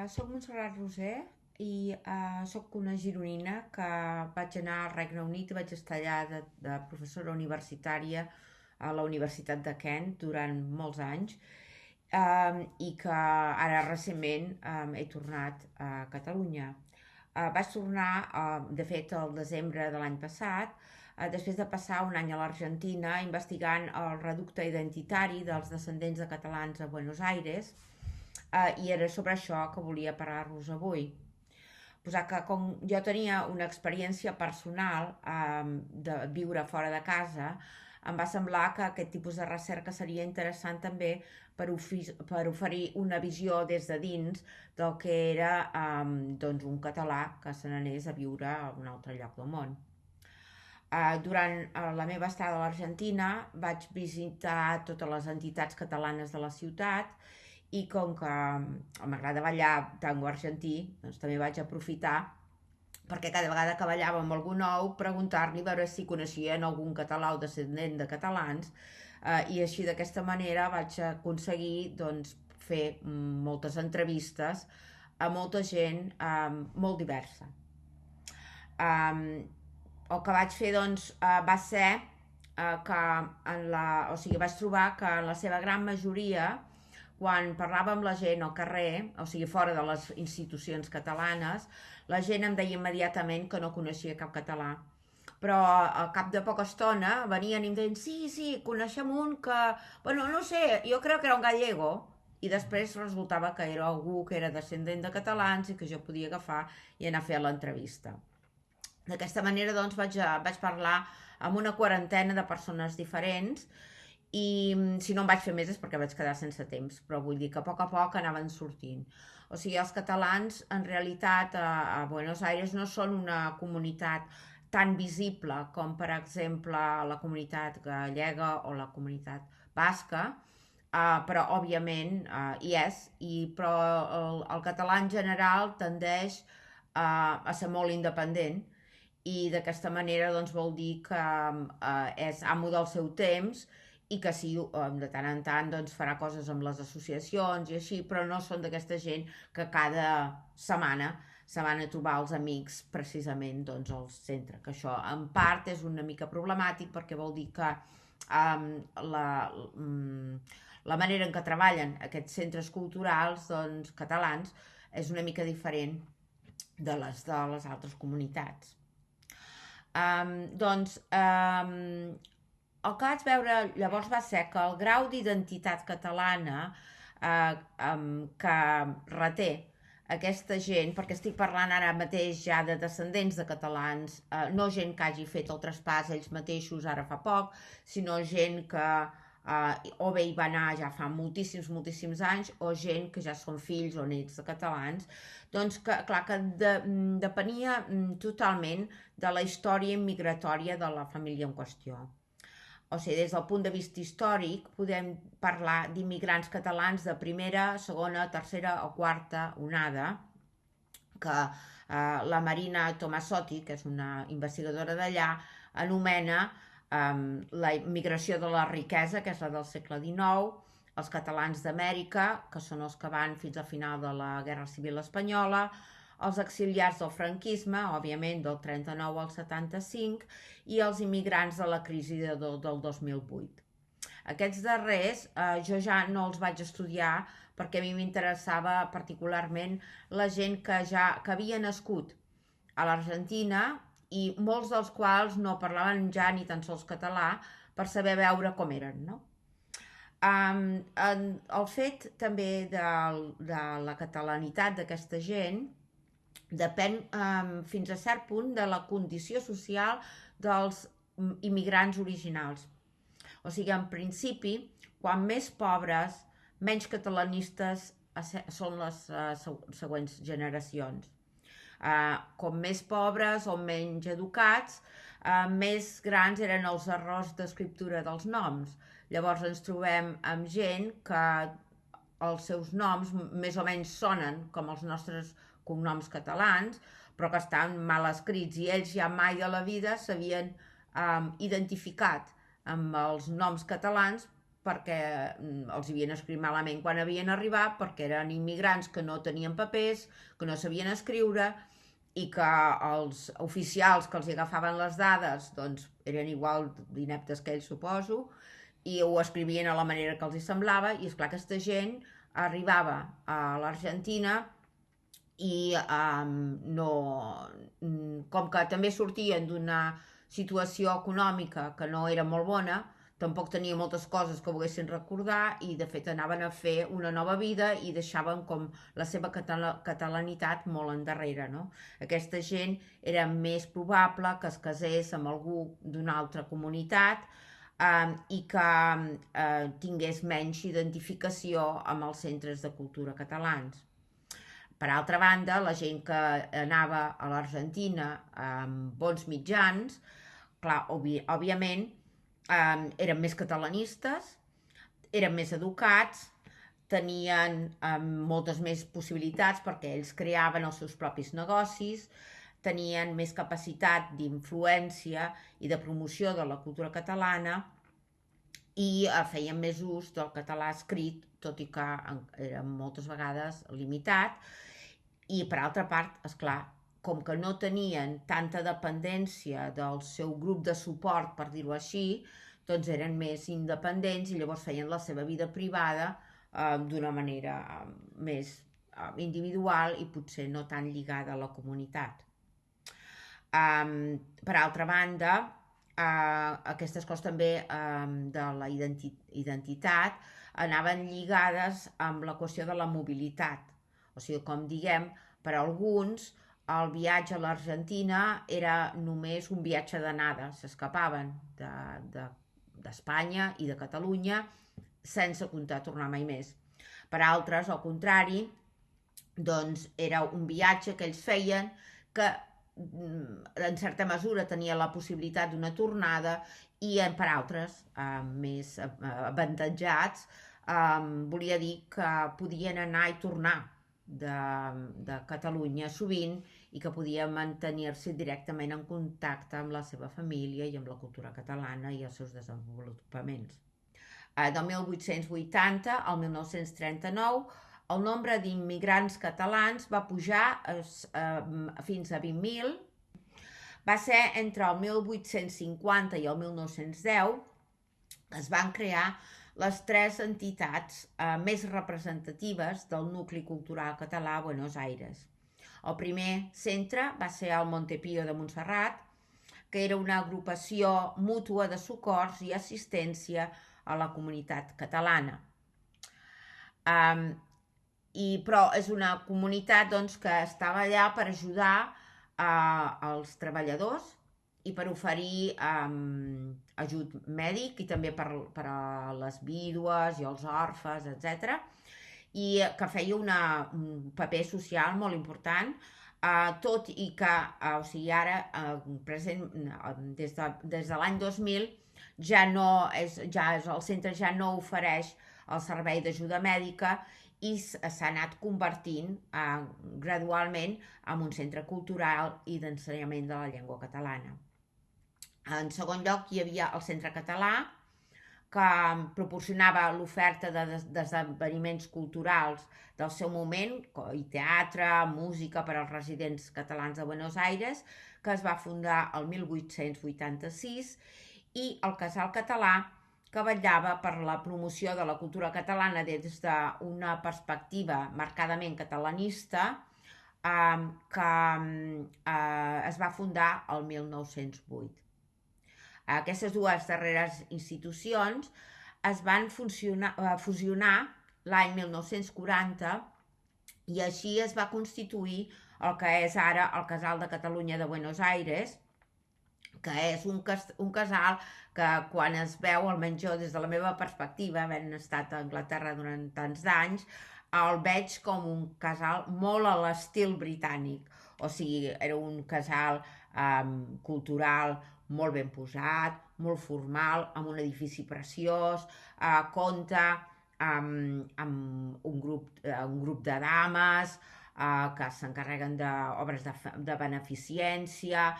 Soc Montserrat Roser i soc una gironina que vaig anar al Regne Unit i vaig estar allà de professora universitària a la Universitat de Kent durant molts anys i que ara recentment he tornat a Catalunya. Vaig tornar, de fet, al desembre de l'any passat, després de passar un any a l'Argentina investigant el reducte identitari dels descendents de catalans a Buenos Aires, i era sobre això que volia parlar-vos avui. Posar que com jo tenia una experiència personal de viure fora de casa, em va semblar que aquest tipus de recerca seria interessant també per oferir una visió des de dins del que era doncs un català que se n'anés a viure a un altre lloc del món. Durant la meva estada a l'Argentina vaig visitar totes les entitats catalanes de la ciutat i com que m'agrada ballar tango argentí, doncs també vaig aprofitar perquè cada vegada que ballava amb algú nou preguntar-li a veure si coneixien algun català o descendent de catalans, i així d'aquesta manera vaig aconseguir doncs, fer moltes entrevistes a molta gent molt diversa. El que vaig fer doncs, va ser que vaig trobar que en la seva gran majoria, quan parlava amb la gent al carrer, o sigui fora de les institucions catalanes, la gent em deia immediatament que no coneixia cap català. Però al cap de poca estona venien i em deien sí, coneixem un que, bueno, no sé, jo crec que era un gallego, i després resultava que era algú que era descendent de catalans i que jo podia agafar i anar a fer l'entrevista. D'aquesta manera doncs, vaig parlar amb una quarantena de persones diferents i si no en vaig fer més és perquè vaig quedar sense temps, però vull dir que a poc anaven sortint. O sigui, els catalans en realitat a Buenos Aires no són una comunitat tan visible com per exemple la comunitat gallega o la comunitat basca, però òbviament hi és, però el català en general tendeix a ser molt independent i d'aquesta manera doncs, vol dir que és amo del seu temps i que sí, de tant en tant doncs, farà coses amb les associacions i així, però no són d'aquesta gent que cada setmana se van a trobar els amics precisament doncs, al centre, que això en part és una mica problemàtic perquè vol dir que la manera en què treballen aquests centres culturals doncs, catalans és una mica diferent de les altres comunitats. El que vaig veure llavors va ser que el grau d'identitat catalana que reté aquesta gent, perquè estic parlant ara mateix ja de descendents de catalans, no gent que hagi fet el traspàs ells mateixos ara fa poc, sinó gent que o bé hi va anar ja fa moltíssims anys, o gent que ja són fills o nets de catalans, doncs que, clar, que depenia totalment de la història immigratòria de la família en qüestió. O sigui, des del punt de vista històric podem parlar d'immigrants catalans de primera, segona, tercera o quarta onada, que la Marina Tomasotti, que és una investigadora d'allà, anomena la immigració de la riquesa, que és la del segle XIX, els catalans d'Amèrica, que són els que van fins al final de la Guerra Civil Espanyola, els exiliats del franquisme, òbviament del 39 al 75, i els immigrants de la crisi del 2008. Aquests darrers jo ja no els vaig estudiar perquè a mi m'interessava particularment la gent que havia nascut a l'Argentina i molts dels quals no parlaven ja ni tan sols català per saber veure com eren, no? El fet també de la catalanitat d'aquesta gent depèn fins a cert punt de la condició social dels immigrants originals. O sigui, en principi, quan més pobres, menys catalanistes són les següents generacions. Com més pobres o menys educats, més grans eren els errors d'escriptura dels noms. Llavors ens trobem amb gent que els seus noms més o menys sonen com els nostres cognoms catalans, però que estan mal escrits i ells ja mai de la vida s'havien identificat amb els noms catalans perquè els havien escrit malament quan havien arribat, perquè eren immigrants que no tenien papers, que no sabien escriure, i que els oficials que els agafaven les dades doncs, eren igual d'ineptes que ells, suposo, i ho escrivien a la manera que els semblava, i esclar, aquesta gent arribava a l'Argentina i no, com que també sortien d'una situació econòmica que no era molt bona, tampoc tenia moltes coses que volguessin recordar, i de fet anaven a fer una nova vida i deixaven com la seva catalanitat molt endarrere, no? Aquesta gent era més probable que es casés amb algú d'una altra comunitat i que tingués menys identificació amb els centres de cultura catalans. Per altra banda, la gent que anava a l'Argentina amb bons mitjans, clar, òbviament, eren més catalanistes, eren més educats, tenien moltes més possibilitats perquè ells creaven els seus propis negocis, tenien més capacitat d'influència i de promoció de la cultura catalana i feien més ús del català escrit, tot i que era moltes vegades limitat. I per altra part, esclar, com que no tenien tanta dependència del seu grup de suport, per dir-ho així, doncs eren més independents i llavors feien la seva vida privada d'una manera més individual i potser no tan lligada a la comunitat. Per altra banda, aquestes coses també de la identitat anaven lligades amb la qüestió de la mobilitat. O sigui, com diguem, per a alguns el viatge a l'Argentina era només un viatge d'anada, s'escapaven d'Espanya i de Catalunya sense comptar tornar mai més. Per a altres, al contrari, doncs era un viatge que ells feien que en certa mesura tenia la possibilitat d'una tornada, i per altres, més avantatjats, volia dir que podien anar i tornar de Catalunya sovint i que podien mantenir-se directament en contacte amb la seva família i amb la cultura catalana i els seus desenvolupaments. Del 1880 al 1939 el nombre d'immigrants catalans va pujar fins a 20.000. Va ser entre el 1850 i el 1910 que es van crear les tres entitats més representatives del nucli cultural català a Buenos Aires. El primer centre va ser el Montepío de Montserrat, que era una agrupació mútua de socors i assistència a la comunitat catalana. Però és una comunitat doncs, que estava allà per ajudar als treballadors i per oferir ajut mèdic i també per a les vídues i els orfes, etc. I que feia un paper social molt important, tot i que o sigui, ara present, des de l'any 2000 el centre ja no ofereix el servei d'ajuda mèdica i s'ha anat convertint gradualment en un centre cultural i d'ensenyament de la llengua catalana. En segon lloc, hi havia el Centre Català, que proporcionava l'oferta d'esdeveniments culturals del seu moment, i teatre, música per als residents catalans de Buenos Aires, que es va fundar el 1886, i el Casal Català, que vetllava per la promoció de la cultura catalana des d'una perspectiva marcadament catalanista, que es va fundar el 1908. Aquestes dues darreres institucions es van fusionar l'any 1940 i així es va constituir el que és ara el Casal de Catalunya de Buenos Aires, que és un casal que quan es veu, almenys jo des de la meva perspectiva, havent estat a Anglaterra durant tants d'anys, el veig com un casal molt a l'estil britànic. O sigui, era un casal cultural molt ben posat, molt formal, amb un edifici preciós, compta amb un grup de dames que s'encarreguen d'obres de beneficència,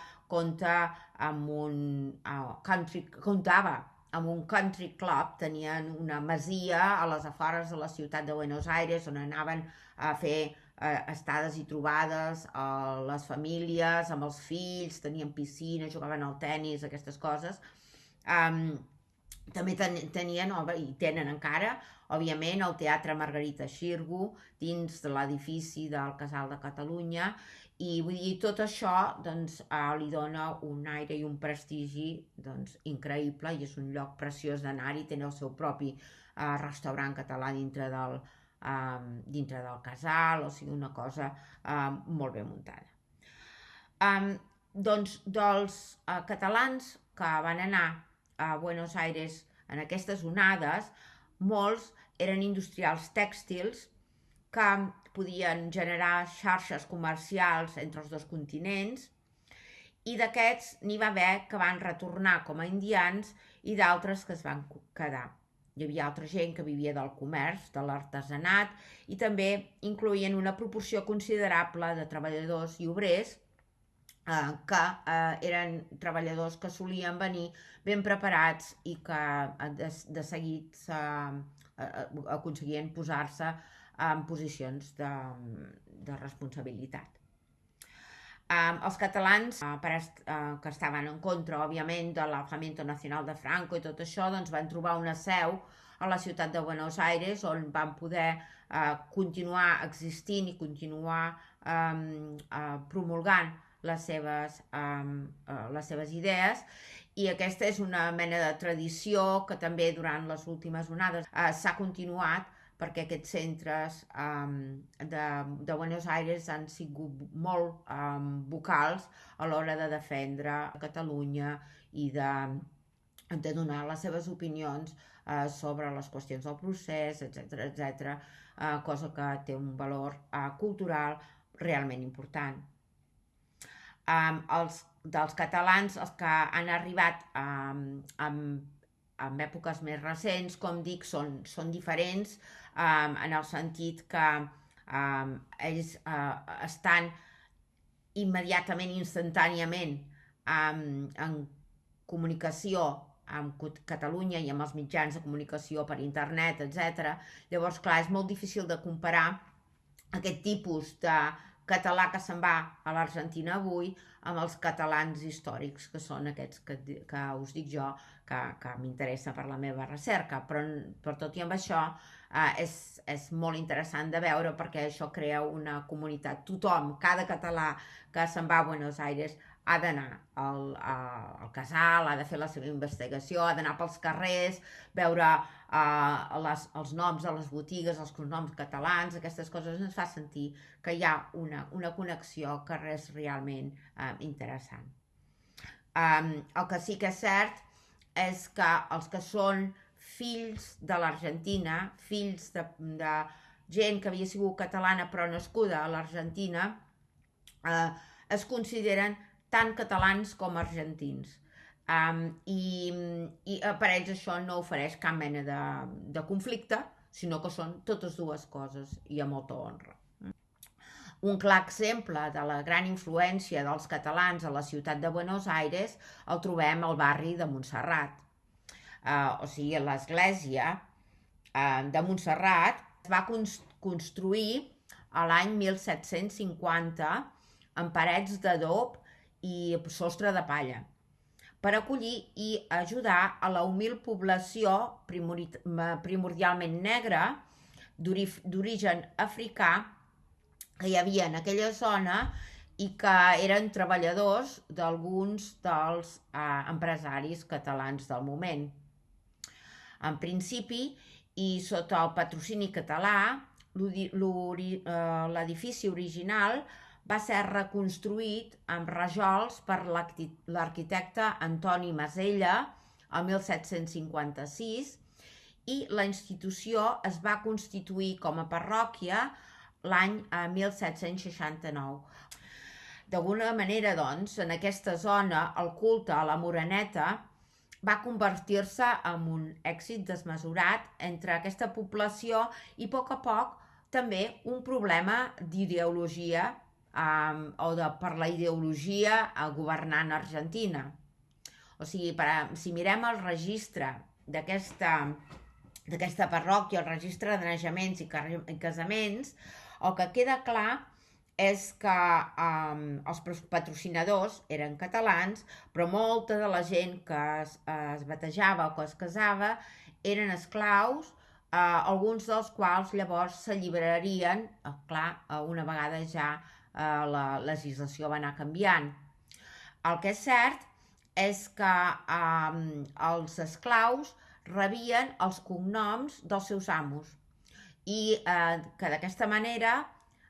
comptava amb un country club, tenien una masia a les afores de la ciutat de Buenos Aires on anaven a fer estades i trobades a les famílies, amb els fills, tenien piscina, jugaven al tennis, aquestes coses. Um, També tenien, i tenen encara, òbviament, el Teatre Margarita Xirgu dins de l'edifici del Casal de Catalunya, i vull dir, tot això doncs, li dona un aire i un prestigi doncs, increïble, i és un lloc preciós d'anar-hi, tenen el seu propi restaurant català dintre del casal, o sigui, una cosa molt ben muntada. Doncs dels catalans que van anar a Buenos Aires en aquestes onades, molts eren industrials tèxtils que podien generar xarxes comercials entre els dos continents, i d'aquests n'hi va haver que van retornar com a indians i d'altres que es van quedar. Hi havia altra gent que vivia del comerç, de l'artesanat, i també incloïen una proporció considerable de treballadors i obrers que eren treballadors que solien venir ben preparats i que de seguit aconseguien posar-se en posicions de responsabilitat. Els catalans, que estaven en contra, òbviament, de l'Alzamiento Nacional de Franco i tot això, doncs van trobar una seu a la ciutat de Buenos Aires on van poder continuar existint i continuar promulgant les seves idees, i aquesta és una mena de tradició que també durant les últimes onades s'ha continuat, perquè aquests centres de Buenos Aires han sigut molt vocals a l'hora de defendre Catalunya i de donar les seves opinions sobre les qüestions del procés, etc., cosa que té un valor cultural realment important. Dels catalans, els que han arribat en èpoques més recents, com dic, són diferents, en el sentit que ells estan immediatament, instantàniament en comunicació amb Catalunya i amb els mitjans de comunicació per internet, etc. Llavors, clar, és molt difícil de comparar aquest tipus de català que se'n va a l'Argentina avui amb els catalans històrics, que són aquests que us dic jo, que m'interessa per la meva recerca, però per tot i amb això és molt interessant de veure, perquè això crea una comunitat. Tothom, cada català que se'n va a Buenos Aires ha d'anar al casal, ha de fer la seva investigació, ha d'anar pels carrers, veure els noms de les botigues, els cognoms catalans, aquestes coses ens fa sentir que hi ha una connexió que és realment interessant. El que sí que és cert és que els que són fills de l'Argentina, fills de gent que havia sigut catalana però nascuda a l'Argentina, es consideren tant catalans com argentins. I per ells això no ofereix cap mena de conflicte, sinó que són totes dues coses i a molta honra. Un clar exemple de la gran influència dels catalans a la ciutat de Buenos Aires el trobem al barri de Montserrat. O sigui, l'església de Montserrat es va construir a l'any 1750 amb parets d'adob i sostre de palla, per acollir i ajudar a la humil població primordialment negra d'origen africà que hi havia en aquella zona i que eren treballadors d'alguns dels empresaris catalans del moment. En principi, i sota el patrocini català, l'edifici original va ser reconstruït amb rajols per l'arquitecte Antoni Masella el 1756, i la institució es va constituir com a parròquia l'any 1769. D'alguna manera, doncs, en aquesta zona el culte a la Moreneta va convertir-se en un èxit desmesurat entre aquesta població i, a poc, també un problema d'ideologia per la ideologia governant Argentina. O sigui, si mirem el registre d'aquesta parròquia, el registre de naixements i casaments, el que queda clar és que els patrocinadors eren catalans, però molta de la gent que es batejava o que es casava eren esclaus, alguns dels quals llavors s'alliberarien, clar, una vegada ja la legislació va anar canviant. El que és cert és que els esclaus rebien els cognoms dels seus amos i que d'aquesta manera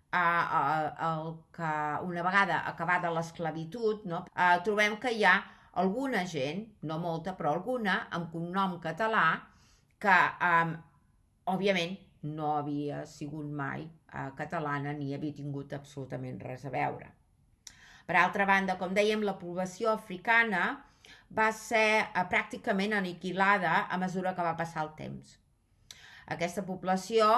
que una vegada acabada l'esclavitud, no, trobem que hi ha alguna gent, no molta però alguna, amb cognom català que òbviament no havia sigut mai catalana ni havia tingut absolutament res a veure. Per altra banda, com dèiem, la població africana va ser pràcticament aniquilada a mesura que va passar el temps. Aquesta població,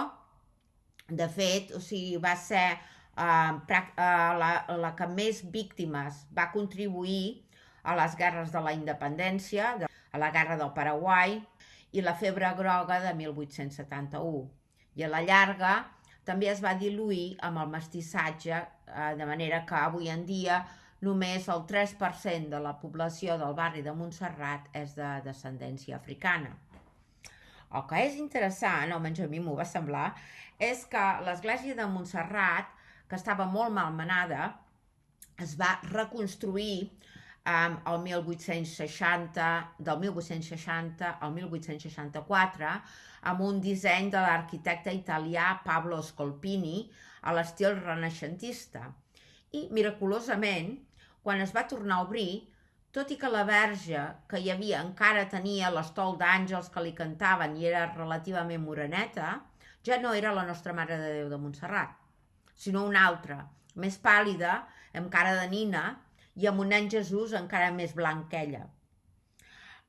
de fet, o sigui, va ser la que més víctimes va contribuir a les guerres de la independència, a la guerra del Paraguai i la febre groga de 1871. I a la llarga també es va diluir amb el mestissatge, de manera que avui en dia només el 3% de la població del barri de Montserrat és de descendència africana. El que és interessant, almenys a mi m'ho va semblar, és que l'església de Montserrat, que estava molt malmenada, es va reconstruir el 1860, del 1860 al 1864, amb un disseny de l'arquitecte italià Pablo Scolpini a l'estil renaixentista. I, miraculosament, quan es va tornar a obrir, tot i que la verge que hi havia encara tenia l'estol d'àngels que li cantaven i era relativament moreneta, ja no era la Nostra Mare de Déu de Montserrat, sinó una altra, més pàl·lida, amb cara de nina i amb un nen Jesús encara més blanc que ella.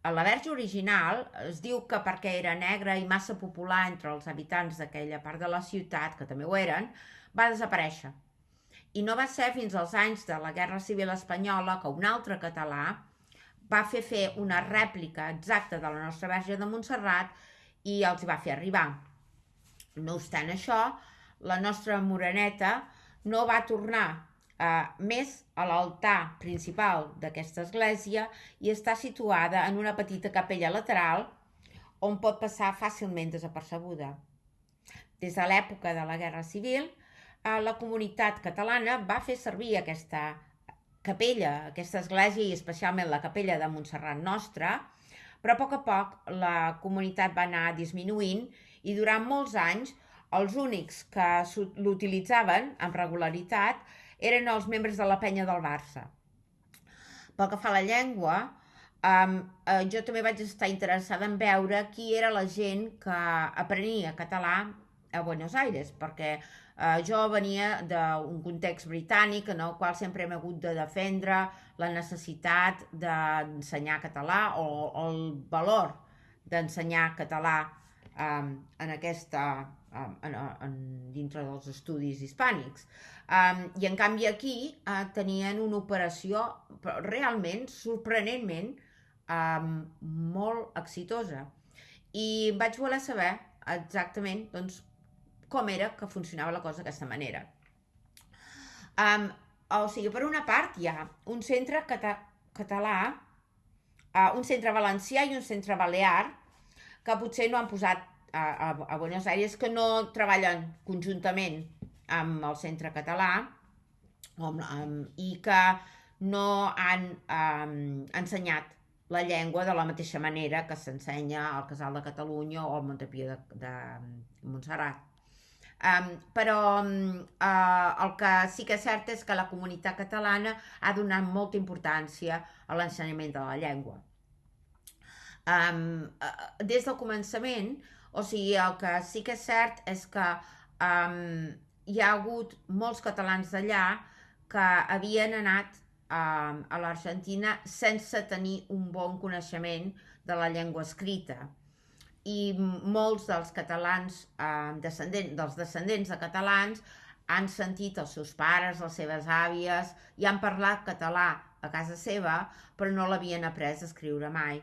La verge original es diu que perquè era negra i massa popular entre els habitants d'aquella part de la ciutat, que també ho eren, va desaparèixer. I no va ser fins als anys de la Guerra Civil Espanyola que un altre català va fer una rèplica exacta de la Nostra Verge de Montserrat i els va fer arribar. No obstant això, la nostra moreneta no va tornar més a l'altar principal d'aquesta església i està situada en una petita capella lateral on pot passar fàcilment desapercebuda. Des de l'època de la Guerra Civil, la comunitat catalana va fer servir aquesta capella, aquesta església i especialment la capella de Montserrat Nostra, però a poc la comunitat va anar disminuint i durant molts anys els únics que l'utilitzaven amb regularitat eren els membres de la penya del Barça. Pel que fa a la llengua, jo també vaig estar interessada en veure qui era la gent que aprenia català a Buenos Aires, perquè jo venia d'un context britànic en el qual sempre hem hagut de defendre la necessitat d'ensenyar català o el valor d'ensenyar català dintre dels estudis hispànics. I en canvi aquí tenien una operació realment, sorprenentment, molt exitosa. I vaig voler saber exactament com era que funcionava la cosa d'aquesta manera. O sigui, per una part hi ha un centre català, un centre valencià i un centre balear, que potser no han posat a Buenos Aires, que no treballen conjuntament amb el centre català i que no han ensenyat la llengua de la mateixa manera que s'ensenya al Casal de Catalunya o al Montepiò de Montserrat. Però el que sí que és cert és que la comunitat catalana ha donat molta importància a l'ensenyament de la llengua. Des del començament, o sigui, el que sí que és cert és que hi ha hagut molts catalans d'allà que havien anat a l'Argentina sense tenir un bon coneixement de la llengua escrita. I molts dels catalans, dels descendents de catalans, han sentit els seus pares, les seves àvies, i han parlat català a casa seva, però no l'havien après a escriure mai.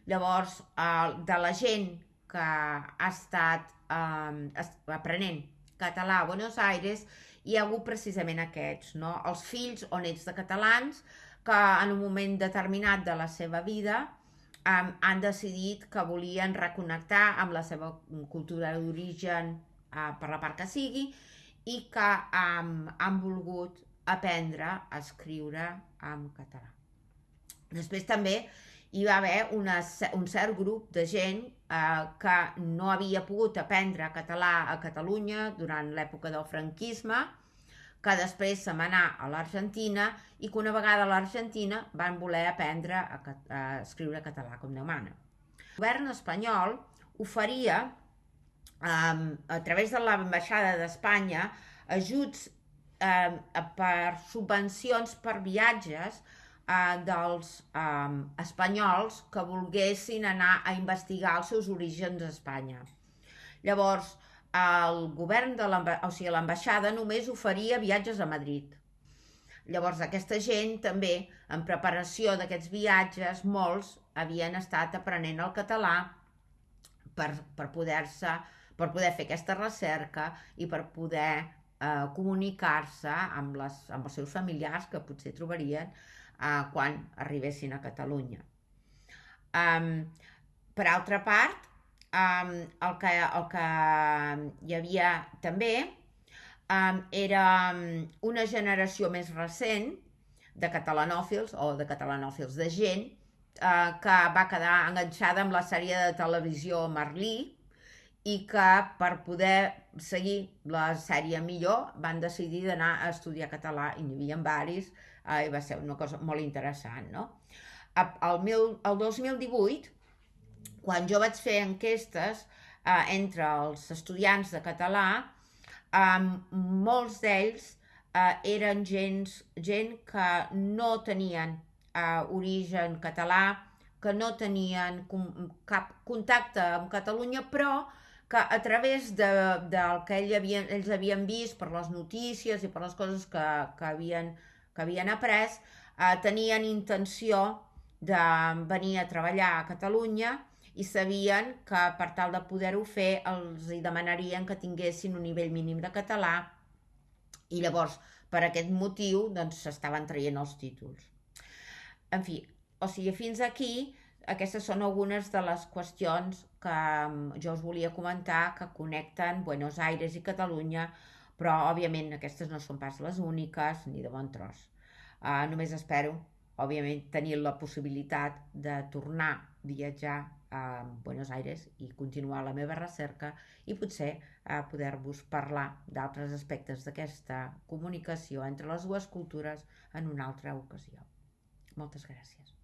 Llavors, de la gent que ha estat aprenent català a Buenos Aires, hi ha hagut precisament aquests, no? Els fills o nets de catalans que en un moment determinat de la seva vida han decidit que volien reconnectar amb la seva cultura d'origen, per la part que sigui, i que han volgut aprendre a escriure en català. Després també hi va haver un cert grup de gent que no havia pogut aprendre català a Catalunya durant l'època del franquisme, que després se'n va anar a l'Argentina i que una vegada a l'Argentina van voler aprendre a escriure català com Déu mana. El govern espanyol oferia, a través de l'ambaixada d'Espanya, ajuts per subvencions per viatges dels espanyols que volguessin anar a investigar els seus orígens a Espanya. Llavors, el govern l'ambaixada només oferia viatges a Madrid. Llavors, aquesta gent també, en preparació d'aquests viatges, molts havien estat aprenent el català per poder fer aquesta recerca i per poder comunicar-se amb els seus familiars que potser trobarien quan arribessin a Catalunya. Per altra part, el que hi havia també era una generació més recent de catalanòfils o de catalanòfils de gent que va quedar enganxada amb la sèrie de televisió Merlí i que per poder seguir la sèrie millor van decidir d'anar a estudiar català i n'hi havia varis i va ser una cosa molt interessant, no? El 2018, quan jo vaig fer enquestes entre els estudiants de català, molts d'ells eren gent que no tenien origen català, que no tenien cap contacte amb Catalunya, però que a través del que ells havien vist per les notícies i per les coses que havien après, tenien intenció de venir a treballar a Catalunya i sabien que per tal de poder-ho fer els demanarien que tinguessin un nivell mínim de català i llavors per aquest motiu doncs s'estaven traient els títols. En fi, o sigui, fins aquí aquestes són algunes de les qüestions que jo us volia comentar que connecten Buenos Aires i Catalunya, però òbviament aquestes no són pas les úniques ni de bon tros. Només espero, òbviament, tenir la possibilitat de tornar a viatjar a Buenos Aires i continuar la meva recerca i potser poder-vos parlar d'altres aspectes d'aquesta comunicació entre les dues cultures en una altra ocasió. Moltes gràcies.